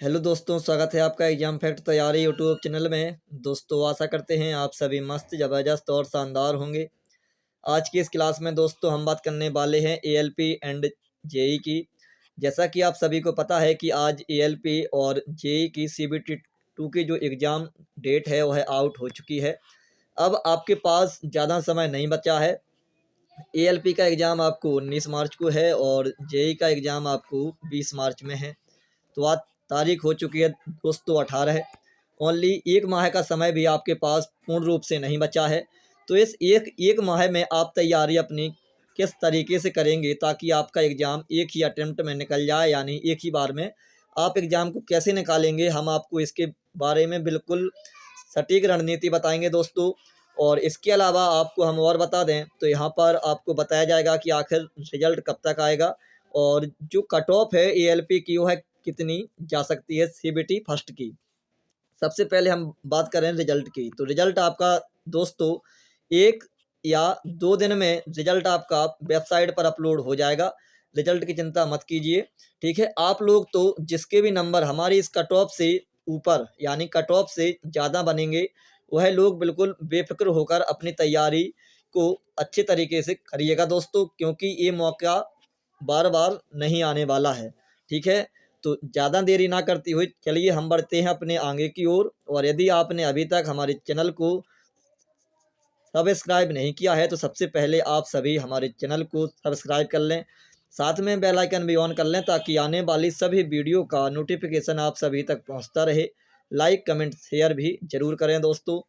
Hello दोस्तों, स्वागत है आपका एग्जाम फैक्ट तैयारी यूट्यूब चैनल में। दोस्तों आशा करते हैं आप सभी मस्त ज़बरदस्त और शानदार होंगे। आज की इस क्लास में दोस्तों हम बात करने वाले हैं एएलपी एंड जेई की। जैसा कि आप सभी को पता है कि आज एएलपी और जेई की सीबीटी 2 की जो एग्ज़ाम डेट है वह आउट हो चुकी है। अब आपके पास ज़्यादा समय नहीं बचा है। एएलपी का एग्ज़ाम आपको 19 मार्च को है और जेई का एग्ज़ाम आपको 20 मार्च में है। तो आज तारीख हो चुकी है दोस्तों 18। ओनली एक माह का समय भी आपके पास पूर्ण रूप से नहीं बचा है। तो इस एक माह में आप तैयारी अपनी किस तरीके से करेंगे ताकि आपका एग्ज़ाम एक ही अटेम्प्ट में निकल जाए, यानी एक ही बार में आप एग्ज़ाम को कैसे निकालेंगे, हम आपको इसके बारे में बिल्कुल सटीक रणनीति बताएंगे दोस्तों। और इसके अलावा आपको हम और बता दें तो यहाँ पर आपको बताया जाएगा कि आखिर रिजल्ट कब तक आएगा और जो कट ऑफ है एएलपी की वो है कितनी जा सकती है सीबीटी फर्स्ट की। सबसे पहले हम बात करें रिजल्ट की, तो रिजल्ट आपका दोस्तों 1 या 2 दिन में रिजल्ट आपका वेबसाइट पर अपलोड हो जाएगा। रिजल्ट की चिंता मत कीजिए, ठीक है। आप लोग तो जिसके भी नंबर हमारी इस कट ऑफ से ऊपर यानी कट ऑफ से ज़्यादा बनेंगे वह लोग बिल्कुल बेफिक्र होकर अपनी तैयारी को अच्छे तरीके से करिएगा दोस्तों, क्योंकि ये मौका बार बार नहीं आने वाला है, ठीक है। तो ज़्यादा देरी ना करती हुई चलिए हम बढ़ते हैं अपने आगे की ओर। और यदि आपने अभी तक हमारे चैनल को सब्सक्राइब नहीं किया है तो सबसे पहले आप सभी हमारे चैनल को सब्सक्राइब कर लें, साथ में बेल आइकन भी ऑन कर लें ताकि आने वाली सभी वीडियो का नोटिफिकेशन आप सभी तक पहुंचता रहे। लाइक कमेंट शेयर भी ज़रूर करें दोस्तों।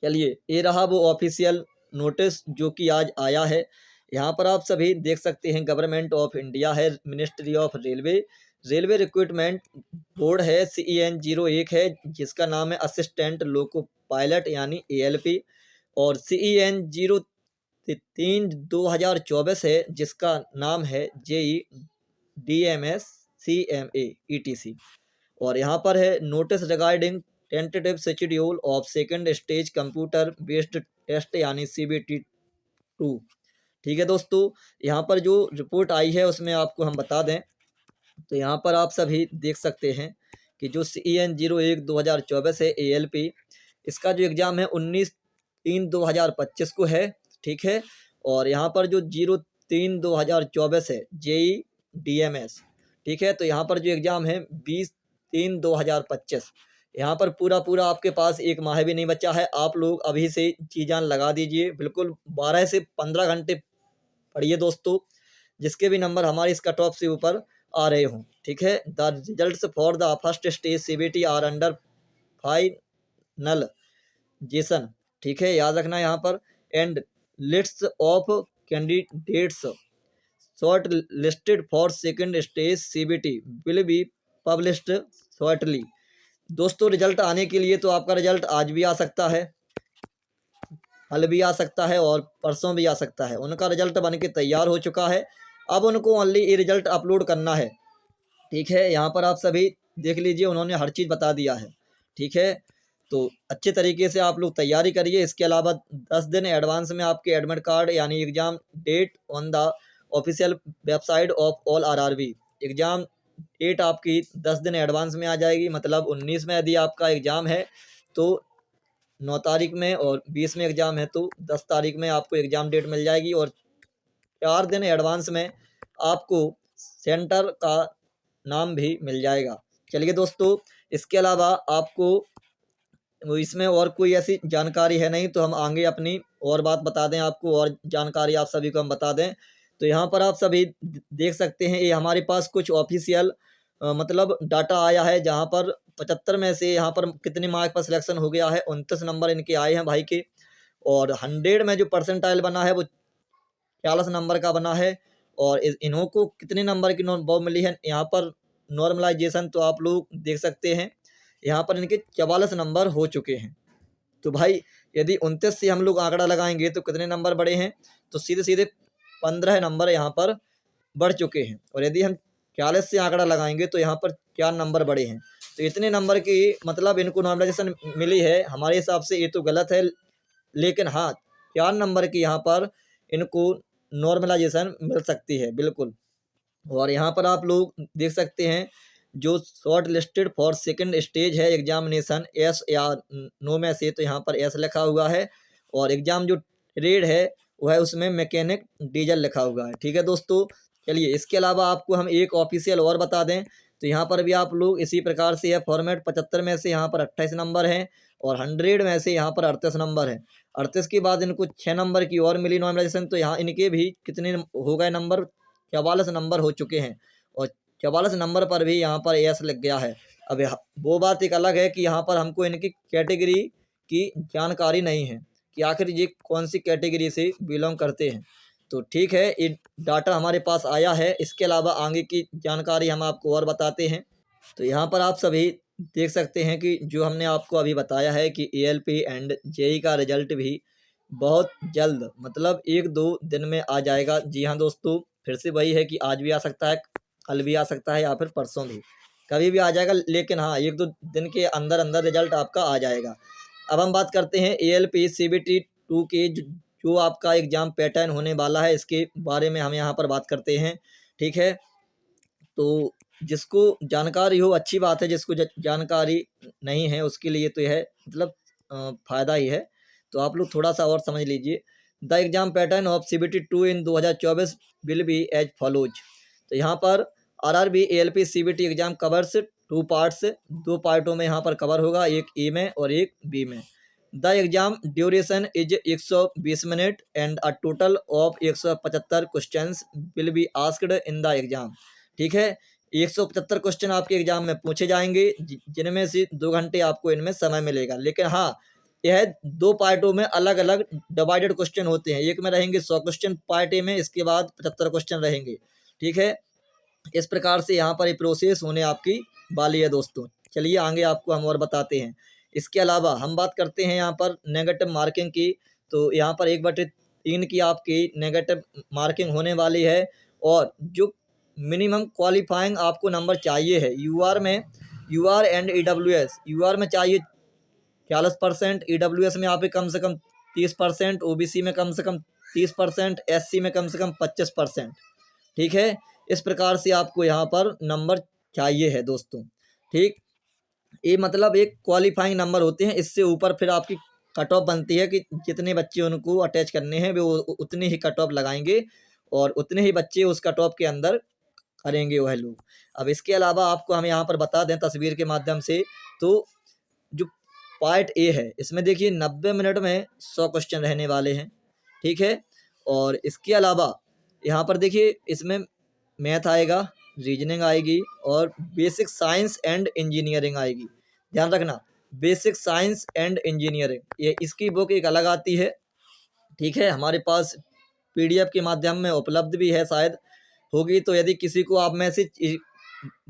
चलिए, ये रहा वो ऑफिशियल नोटिस जो कि आज आया है। यहाँ पर आप सभी देख सकते हैं गवर्नमेंट ऑफ इंडिया है, ministry of railway recruitment board है, CEN 01 है जिसका नाम है असिस्टेंट लोको पायलट यानी ALP। और CEN 03 2024 है जिसका नाम है JE DMS CMA ETC। और यहाँ पर है notice regarding tentative schedule of second stage computer based test यानी CBT 2, ठीक है दोस्तों। यहाँ पर जो रिपोर्ट आई है उसमें आपको हम बता दें तो यहाँ पर आप सभी देख सकते हैं कि जो CEN 01 2024 है ALP, इसका जो एग्ज़ाम है 19/3/2025 को है, ठीक है। और यहाँ पर जो 03/2024 है JE DMS, ठीक है। तो यहाँ पर जो एग्ज़ाम है 20/3/2025। यहाँ पर पूरा आपके पास एक माह भी नहीं बचा है। आप लोग अभी से जी जान लगा दीजिए, बिल्कुल 12 से 15 घंटे पढ़िए दोस्तों, जिसके भी नंबर हमारे इस कट ऑफ से ऊपर आ रहे हों, ठीक है। The results for the first stage CBT are under finalisation, ठीक है, याद रखना यहाँ पर। And list of candidates shortlisted for second stage CBT will be published shortly. दोस्तों रिजल्ट आने के लिए तो आपका रिजल्ट आज भी आ सकता है, कल भी आ सकता है और परसों भी आ सकता है। उनका रिजल्ट बन के तैयार हो चुका है, अब उनको ओनली ये रिजल्ट अपलोड करना है, ठीक है। यहाँ पर आप सभी देख लीजिए, उन्होंने हर चीज़ बता दिया है, ठीक है। तो अच्छे तरीके से आप लोग तैयारी करिए। इसके अलावा 10 दिन एडवांस में आपके एडमिट कार्ड यानी exam date on the official website of all RRB, exam date आपकी 10 दिन एडवांस में आ जाएगी। मतलब 19 में यदि आपका एग्ज़ाम है तो 9 तारीख में, और 20 में एग्ज़ाम है तो 10 तारीख में आपको एग्ज़ाम डेट मिल जाएगी। और 4 दिन एडवांस में आपको सेंटर का नाम भी मिल जाएगा। चलिए दोस्तों, इसके अलावा आपको वो इसमें और कोई ऐसी जानकारी है नहीं तो हम आगे अपनी और बात बता दें आपको, और जानकारी आप सभी को हम बता दें। तो यहाँ पर आप सभी देख सकते हैं ये हमारे पास कुछ ऑफिशियल मतलब डाटा आया है, जहाँ पर 75 में से यहाँ पर कितने मार्क पर सिलेक्शन हो गया है, 29 नंबर इनके आए हैं भाई के। और 100 में जो परसेंटाइल बना है वो 40 नंबर का बना है। और इन्हों को कितने नंबर की वो मिली है यहाँ पर नॉर्मलाइजेशन, तो आप लोग देख सकते हैं यहाँ पर इनके 44 नंबर हो चुके हैं। तो भाई यदि 29 से हम लोग आंकड़ा लगाएंगे तो कितने नंबर बढ़े हैं, तो सीधे सीधे 15 नंबर यहाँ पर बढ़ चुके हैं। और यदि हम 40 से आंकड़ा लगाएंगे तो यहाँ पर 4 नंबर बढ़े हैं। तो इतने नंबर की मतलब इनको नॉर्मलाइजेशन मिली है, हमारे हिसाब से ये तो गलत है, लेकिन हाँ 4 नंबर की यहाँ पर इनको नॉर्मलाइजेशन मिल सकती है बिल्कुल। और यहाँ पर आप लोग देख सकते हैं जो short listed for second stage है एग्जामिनेशन, यस या नो में से तो यहाँ पर यस लिखा हुआ है, और एग्ज़ाम जो ट्रेड है वह है उसमें मैकेनिक डीजल लिखा हुआ है। ठीक है दोस्तों, चलिए इसके अलावा आपको हम एक ऑफिशियल और बता दें, तो यहाँ पर भी आप लोग इसी प्रकार से है फॉर्मेट 75 में से यहाँ पर 28 नंबर हैं, और 100 में से यहाँ पर 38 नंबर है। 38 के बाद इनको 6 नंबर की और मिली नॉर्मलाइजेशन, तो यहाँ इनके भी कितने हो गए नंबर, 44 नंबर हो चुके हैं, और 44 नंबर पर भी यहाँ पर एस लग गया है। अब वो बात एक अलग है कि यहाँ पर हमको इनकी कैटेगरी की जानकारी नहीं है कि आखिर ये कौन सी कैटेगरी से बिलोंग करते हैं। तो ठीक है, ये डाटा हमारे पास आया है। इसके अलावा आगे की जानकारी हम आपको और बताते हैं। तो यहाँ पर आप सभी देख सकते हैं कि जो हमने आपको अभी बताया है कि एएलपी एंड जेई का रिजल्ट भी बहुत जल्द, मतलब 1-2 दिन में आ जाएगा। जी हाँ दोस्तों, फिर से वही है कि आज भी आ सकता है, कल भी आ सकता है, या फिर परसों भी, कभी भी आ जाएगा, लेकिन हाँ 1-2 दिन के अंदर अंदर रिजल्ट आपका आ जाएगा। अब हम बात करते हैं एएलपी सीबीटी 2 के जो आपका एग्ज़ाम पैटर्न होने वाला है, इसके बारे में हम यहाँ पर बात करते हैं। ठीक है, तो जिसको जानकारी हो अच्छी बात है, जिसको जानकारी नहीं है उसके लिए तो यह मतलब फ़ायदा ही है। तो आप लोग थोड़ा सा और समझ लीजिए। The exam pattern of CBT 2 in 2024 will be as follows. तो यहाँ पर RRB ALP CBT exam covers 2 parts, 2 पार्टों में यहाँ पर कवर होगा, एक ए में और एक बी में। The exam duration is 120 minute and a total of 175 questions will be asked in the exam. ठीक है, 175 क्वेश्चन आपके एग्जाम में पूछे जाएंगे, जिनमें से 2 घंटे आपको इनमें समय मिलेगा। लेकिन हाँ, यह 2 पार्टों में अलग अलग डिवाइडेड क्वेश्चन होते हैं। एक में रहेंगे 100 क्वेश्चन पार्ट ए में, इसके बाद 75 क्वेश्चन रहेंगे। ठीक है, इस प्रकार से यहाँ पर ये प्रोसेस होने आपकी वाली है दोस्तों। चलिए आगे आपको हम और बताते हैं। इसके अलावा हम बात करते हैं यहाँ पर नेगेटिव मार्किंग की। तो यहाँ पर 1/3 की आपकी नेगेटिव मार्किंग होने वाली है, और जो मिनिमम क्वालिफाइंग आपको नंबर चाहिए है यूआर में, यूआर एंड ईडब्ल्यूएस, यूआर में चाहिए 40%, ईडब्ल्यूएस में आप कम से कम 30%, ओबीसी में कम से कम 30%, एससी में कम से कम 25%। ठीक है, इस प्रकार से आपको यहाँ पर नंबर चाहिए है दोस्तों। ठीक, ये मतलब एक क्वालिफाइंग नंबर होते हैं, इससे ऊपर फिर आपकी कट ऑफ बनती है कि जितने बच्चे उनको अटैच करने हैं वो उतने ही कट ऑफ लगाएंगे, और उतने ही बच्चे उस कट ऑफ के अंदर करेंगे वह लोग। अब इसके अलावा आपको हम यहाँ पर बता दें तस्वीर के माध्यम से, तो जो पार्ट ए है इसमें देखिए 90 मिनट में 100 क्वेश्चन रहने वाले हैं। ठीक है, और इसके अलावा यहाँ पर देखिए इसमें मैथ आएगा, रीजनिंग आएगी, और बेसिक साइंस एंड इंजीनियरिंग आएगी। ध्यान रखना, बेसिक साइंस एंड इंजीनियरिंग, ये इसकी बुक एक अलग आती है। ठीक है, हमारे पास पीडीएफ के माध्यम में उपलब्ध भी है, शायद होगी, तो यदि किसी को आप में से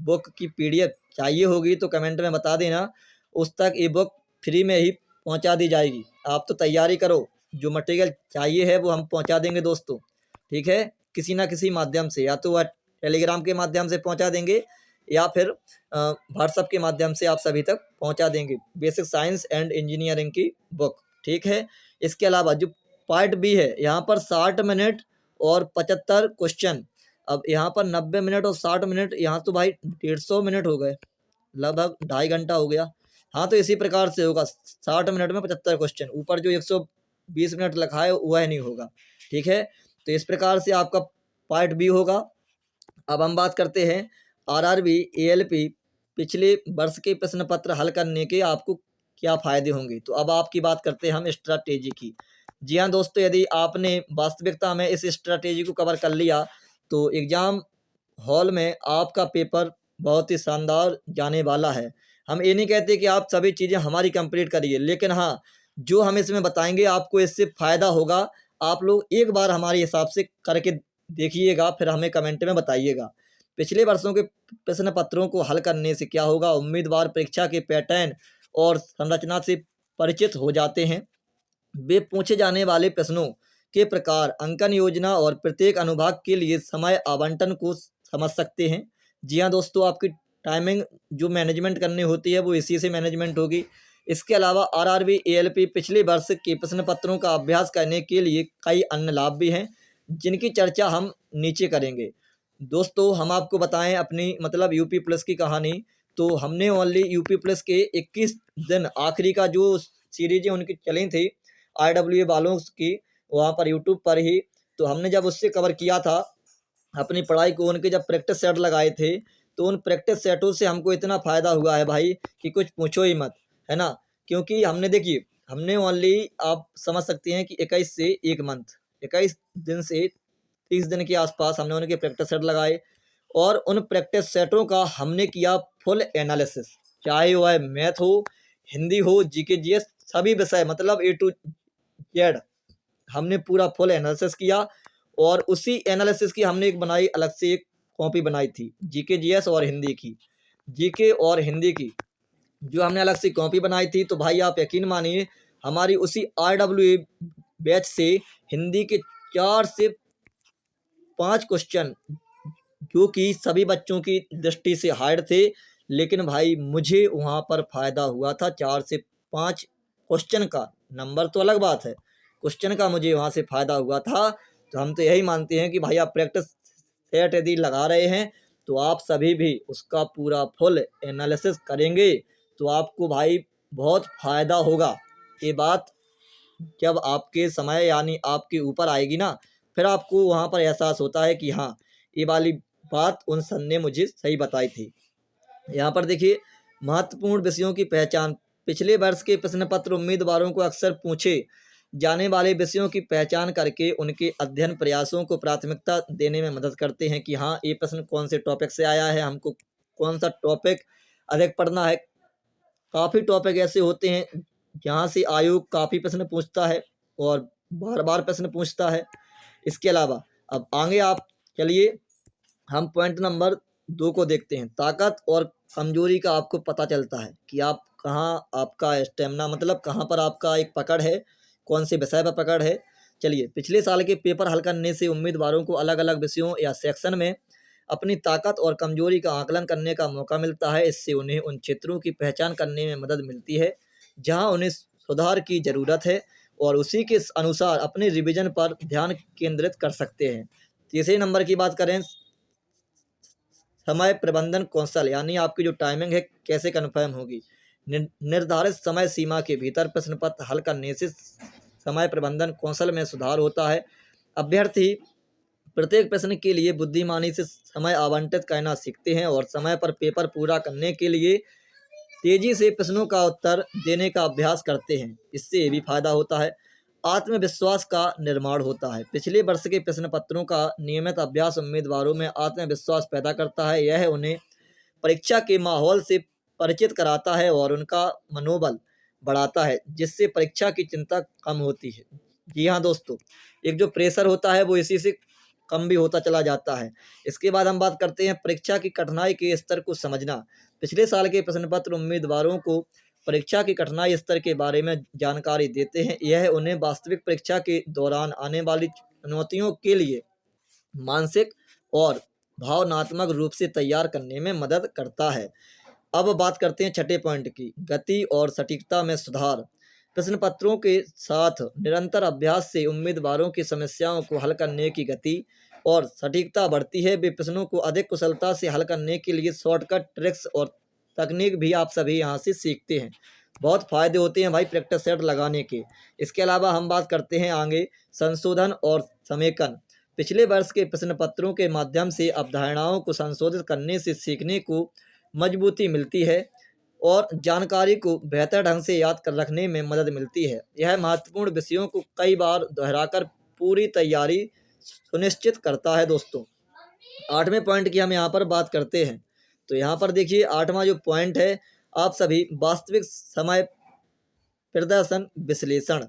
बुक की पीडीएफ चाहिए होगी तो कमेंट में बता देना, उस तक ये बुक फ्री में ही पहुंचा दी जाएगी। आप तो तैयारी करो, जो मटेरियल चाहिए है वो हम पहुंचा देंगे दोस्तों। ठीक है, किसी ना किसी माध्यम से, या तो वह टेलीग्राम के माध्यम से पहुंचा देंगे, या फिर व्हाट्सएप के माध्यम से आप सभी तक पहुंचा देंगे बेसिक साइंस एंड इंजीनियरिंग की बुक। ठीक है, इसके अलावा जो पार्ट बी है यहाँ पर 60 मिनट और 75 क्वेश्चन। अब यहाँ पर 90 मिनट और 60 मिनट, यहाँ तो भाई 150 मिनट हो गए, लगभग 2.5 घंटा हो गया। हाँ, तो इसी प्रकार से होगा, 60 मिनट में 75 क्वेश्चन, ऊपर जो 120 मिनट लिखा है वह नहीं होगा। ठीक है, तो इस प्रकार से आपका पार्ट बी होगा। अब हम बात करते हैं आरआरबी एएलपी पिछले वर्ष के प्रश्न पत्र हल करने के आपको क्या फ़ायदे होंगे। तो अब आपकी बात करते हैं हम स्ट्रैटेजी की। जी हाँ दोस्तों, यदि आपने वास्तविकता में इस स्ट्रैटेजी को कवर कर लिया तो एग्ज़ाम हॉल में आपका पेपर बहुत ही शानदार जाने वाला है। हम ये नहीं कहते कि आप सभी चीज़ें हमारी कंप्लीट करिए, लेकिन हाँ, जो हम इसमें बताएंगे आपको इससे फ़ायदा होगा। आप लोग एक बार हमारे हिसाब से करके देखिएगा, फिर हमें कमेंट में बताइएगा। पिछले वर्षों के प्रश्न पत्रों को हल करने से क्या होगा, उम्मीदवार परीक्षा के पैटर्न और संरचना से परिचित हो जाते हैं। वे पूछे जाने वाले प्रश्नों के प्रकार, अंकन योजना और प्रत्येक अनुभाग के लिए समय आवंटन को समझ सकते हैं। जी हाँ दोस्तों, आपकी टाइमिंग जो मैनेजमेंट करनी होती है वो इसी से मैनेजमेंट होगी। इसके अलावा आरआरबी एएलपी पिछले वर्ष के प्रश्न पत्रों का अभ्यास करने के लिए कई अन्य लाभ भी हैं, जिनकी चर्चा हम नीचे करेंगे। दोस्तों हम आपको बताएं अपनी मतलब यूपी प्लस की कहानी। तो हमने ओनली यूपी प्लस के 21 दिन आखिरी का जो सीरीजें उनकी चली थी IWA वालों की, वहाँ पर यूट्यूब पर ही, तो हमने जब उससे कवर किया था अपनी पढ़ाई को, उनके जब प्रैक्टिस सेट लगाए थे, तो उन प्रैक्टिस सेटों से हमको इतना फ़ायदा हुआ है भाई कि कुछ पूछो ही मत, है ना। क्योंकि हमने देखिए, हमने ओनली आप समझ सकते हैं कि 21 से 1 मंथ, 21 दिन से 30 दिन के आसपास हमने उनके प्रैक्टिस सेट लगाए, और उन प्रैक्टिस सेटों का हमने किया फुल एनालिसिस, चाहे वह मैथ हो, हिंदी हो, जीके जीएस, सभी विषय मतलब ए टू जेड हमने पूरा फुल एनालिसिस किया। और उसी एनालिसिस की हमने एक बनाई, अलग से एक कॉपी बनाई थी जीके जीएस और हिंदी की, जीके और हिंदी की जो हमने अलग से कॉपी बनाई थी। तो भाई आप यकीन मानिए, हमारी उसी RWA बैच से हिंदी के 4 से 5 क्वेश्चन जो कि सभी बच्चों की दृष्टि से हार्ड थे, लेकिन भाई मुझे वहाँ पर फ़ायदा हुआ था 4 से 5 क्वेश्चन का। नंबर तो अलग बात है, क्वेश्चन का मुझे वहाँ से फ़ायदा हुआ था। तो हम तो यही मानते हैं कि भाई आप प्रैक्टिस सेट यदि लगा रहे हैं, तो आप सभी भी उसका पूरा फुल एनालिसिस करेंगे, तो आपको भाई बहुत फ़ायदा होगा। ये बात जब आपके समय यानी आपके ऊपर आएगी ना, फिर आपको वहाँ पर एहसास होता है कि हाँ, ये वाली बात उन सन ने मुझे सही बताई थी। यहाँ पर देखिए, महत्वपूर्ण विषयों की पहचान। पिछले वर्ष के प्रश्न पत्र उम्मीदवारों को अक्सर पूछे जाने वाले विषयों की पहचान करके उनके अध्ययन प्रयासों को प्राथमिकता देने में मदद करते हैं कि हाँ, ये प्रश्न कौन से टॉपिक से आया है, हमको कौन सा टॉपिक अधिक पढ़ना है। काफ़ी टॉपिक ऐसे होते हैं जहाँ से आयोग काफ़ी प्रश्न पूछता है और बार बार प्रश्न पूछता है। इसके अलावा अब आगे आप चलिए, हम पॉइंट नंबर 2 को देखते हैं। ताकत और कमजोरी का आपको पता चलता है कि आप कहाँ, आपका स्टेमिना मतलब कहाँ पर आपका एक पकड़ है, कौन से विषय पर पकड़ है। चलिए, पिछले साल के पेपर हल करने से उम्मीदवारों को अलग अलग विषयों या सेक्शन में अपनी ताकत और कमजोरी का आकलन करने का मौका मिलता है। इससे उन्हें उन क्षेत्रों की पहचान करने में मदद मिलती है जहाँ उन्हें सुधार की ज़रूरत है, और उसी के अनुसार अपने रिवीजन पर ध्यान केंद्रित कर सकते हैं। तीसरे नंबर की बात करें, समय प्रबंधन कौशल, यानी आपकी जो टाइमिंग है कैसे कन्फर्म होगी। निर्धारित समय सीमा के भीतर प्रश्न पत्र हल करने से समय प्रबंधन कौशल में सुधार होता है। अभ्यर्थी प्रत्येक प्रश्न के लिए बुद्धिमानी से समय आवंटित करना सीखते हैं और समय पर पेपर पूरा करने के लिए तेजी से प्रश्नों का उत्तर देने का अभ्यास करते हैं। इससे ये भी फायदा होता है, आत्मविश्वास का निर्माण होता है। पिछले वर्ष के प्रश्न पत्रों का नियमित अभ्यास उम्मीदवारों में आत्मविश्वास पैदा करता है। यह उन्हें परीक्षा के माहौल से परिचित कराता है और उनका मनोबल बढ़ाता है, जिससे परीक्षा की चिंता कम होती है। जी हाँ दोस्तों, एक जो प्रेशर होता है वो इसी से कम भी होता चला जाता है। इसके बाद हम बात करते हैं परीक्षा की कठिनाई के स्तर को समझना। पिछले साल के प्रश्न पत्र उम्मीदवारों को परीक्षा की कठिनाई स्तर के बारे में जानकारी देते हैं। यह उन्हें वास्तविक परीक्षा के दौरान आने वाली चुनौतियों के लिए मानसिक और भावनात्मक रूप से तैयार करने में मदद करता है। अब बात करते हैं छठे पॉइंट की, गति और सटीकता में सुधार। प्रश्न पत्रों के साथ निरंतर अभ्यास से उम्मीदवारों की समस्याओं को हल करने की गति और सटीकता बढ़ती है। वे प्रश्नों को अधिक कुशलता से हल करने के लिए शॉर्टकट ट्रिक्स और तकनीक भी आप सभी यहाँ से सीखते हैं। बहुत फ़ायदे होते हैं भाई प्रैक्टिस सेट लगाने के। इसके अलावा हम बात करते हैं आगे संशोधन और समेकन। पिछले वर्ष के प्रश्न पत्रों के माध्यम से अवधारणाओं को संशोधित करने से सीखने को मजबूती मिलती है और जानकारी को बेहतर ढंग से याद कर रखने में मदद मिलती है। यह महत्वपूर्ण विषयों को कई बार दोहराकर पूरी तैयारी सुनिश्चित करता है। दोस्तों, आठवें पॉइंट की हम यहाँ पर बात करते हैं। तो यहाँ पर देखिए, आठवां जो पॉइंट है, आप सभी वास्तविक समय प्रदर्शन विश्लेषण।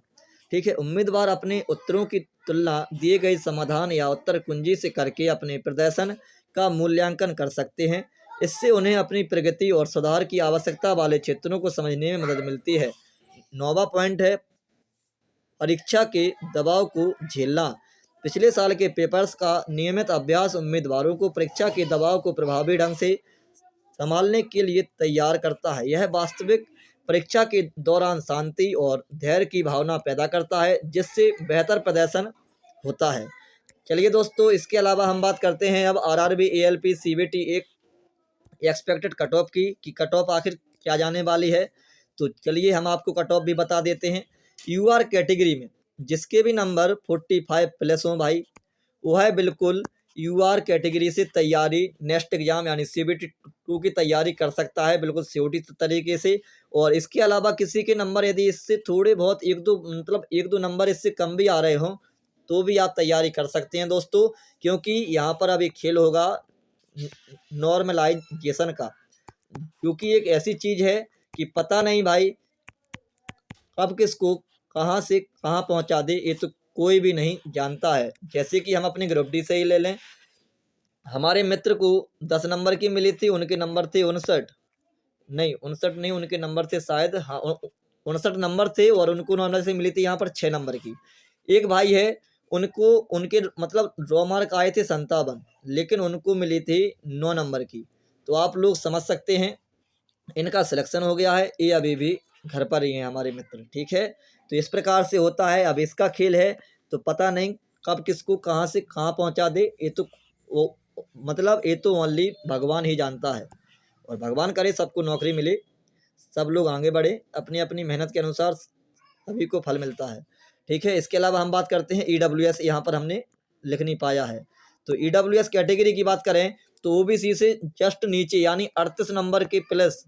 ठीक है, उम्मीदवार अपने उत्तरों की तुलना दिए गए समाधान या उत्तर कुंजी से करके अपने प्रदर्शन का मूल्यांकन कर सकते हैं। इससे उन्हें अपनी प्रगति और सुधार की आवश्यकता वाले क्षेत्रों को समझने में मदद मिलती है। नौवां पॉइंट है परीक्षा के दबाव को झेलना। पिछले साल के पेपर्स का नियमित अभ्यास उम्मीदवारों को परीक्षा के दबाव को प्रभावी ढंग से संभालने के लिए तैयार करता है। यह वास्तविक परीक्षा के दौरान शांति और धैर्य की भावना पैदा करता है, जिससे बेहतर प्रदर्शन होता है। चलिए दोस्तों, इसके अलावा हम बात करते हैं अब आरआरबी, एएलपी, सीबीटी एक एक्सपेक्टेड कट ऑफ की कि कट ऑफ आखिर क्या जाने वाली है। तो चलिए हम आपको कट ऑफ भी बता देते हैं। यूआर कैटेगरी में जिसके भी नंबर 45 प्लस हों भाई, वो है बिल्कुल यूआर कैटेगरी से तैयारी नेक्स्ट एग्जाम यानी सीबीटी 2 की तैयारी कर सकता है बिल्कुल सिक्योरिटी तरीके से। और इसके अलावा किसी के नंबर यदि इससे थोड़े बहुत एक दो मतलब एक दो नंबर इससे कम भी आ रहे हों तो भी आप तैयारी कर सकते हैं दोस्तों, क्योंकि यहाँ पर अब एक खेल होगा नॉर्मलाइजेशन का, क्योंकि एक ऐसी चीज़ है कि पता नहीं भाई कब किसको कहाँ से कहाँ पहुँचा दे, ये तो कोई भी नहीं जानता है। जैसे कि हम अपने ग्रुप डी से ही ले लें, हमारे मित्र को 10 नंबर की मिली थी, उनके नंबर थे 59, नहीं 59 नहीं, उनके नंबर थे शायद, हाँ 59 नंबर थे और उनको नॉर्मल से मिली थी यहाँ पर 6 नंबर की। एक भाई है, उनको उनके मतलब ड्रॉ मार्क आए थे 57, लेकिन उनको मिली थी 9 नंबर की। तो आप लोग समझ सकते हैं इनका सिलेक्शन हो गया है, ये अभी भी घर पर ही हैं हमारे मित्र, ठीक है। तो इस प्रकार से होता है, अब इसका खेल है तो पता नहीं कब किसको कहाँ से कहाँ पहुँचा दे, ये तो वो मतलब ये तो ओनली भगवान ही जानता है। और भगवान करे सबको नौकरी मिले, सब लोग आगे बढ़े, अपनी अपनी मेहनत के अनुसार सभी को फल मिलता है, ठीक है। इसके अलावा हम बात करते हैं ईडब्ल्यूएस, यहाँ पर हमने लिख नहीं पाया है। तो ईडब्ल्यूएस कैटेगरी की बात करें तो ओबीसी से जस्ट नीचे यानी 38 नंबर के प्लस,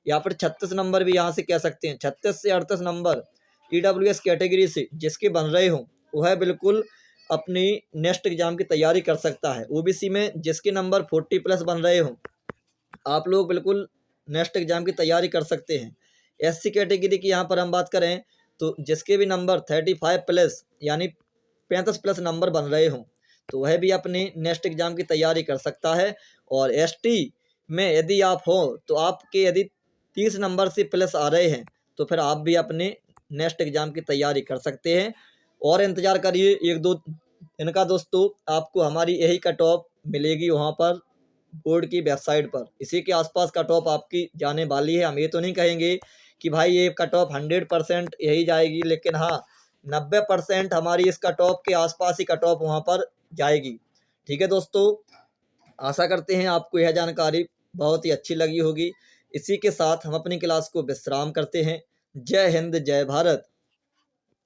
या फिर 36 नंबर भी यहाँ से कह सकते हैं, 36 से 38 नंबर ईडब्ल्यूएस कैटेगरी से जिसके बन रहे हों वो है बिल्कुल अपनी नेक्स्ट एग्जाम की तैयारी कर सकता है। ओबीसी में जिसके नंबर 40 प्लस बन रहे हों आप लोग बिल्कुल नेक्स्ट एग्जाम की तैयारी कर सकते हैं। एससी कैटेगरी की यहाँ पर हम बात करें तो जिसके भी नंबर 35 प्लस यानी 35 प्लस नंबर बन रहे हों तो वह भी अपने नेक्स्ट एग्जाम की तैयारी कर सकता है। और एसटी में यदि आप हो तो आपके यदि 30 नंबर से प्लस आ रहे हैं तो फिर आप भी अपने नेक्स्ट एग्जाम की तैयारी कर सकते हैं। और इंतज़ार करिए एक दो दिन का दोस्तों, आपको हमारी यही कट ऑफ मिलेगी वहाँ पर बोर्ड की वेबसाइट पर। इसी के आसपास कट ऑफ आपकी जाने वाली है। हम ये तो नहीं कहेंगे कि भाई ये कट ऑफ 100% यही जाएगी, लेकिन हाँ 90% हमारी इस कट ऑफ के आसपास ही कट ऑफ वहाँ पर जाएगी, ठीक है दोस्तों। आशा करते हैं आपको यह जानकारी बहुत ही अच्छी लगी होगी। इसी के साथ हम अपनी क्लास को विश्राम करते हैं। जय हिंद, जय भारत।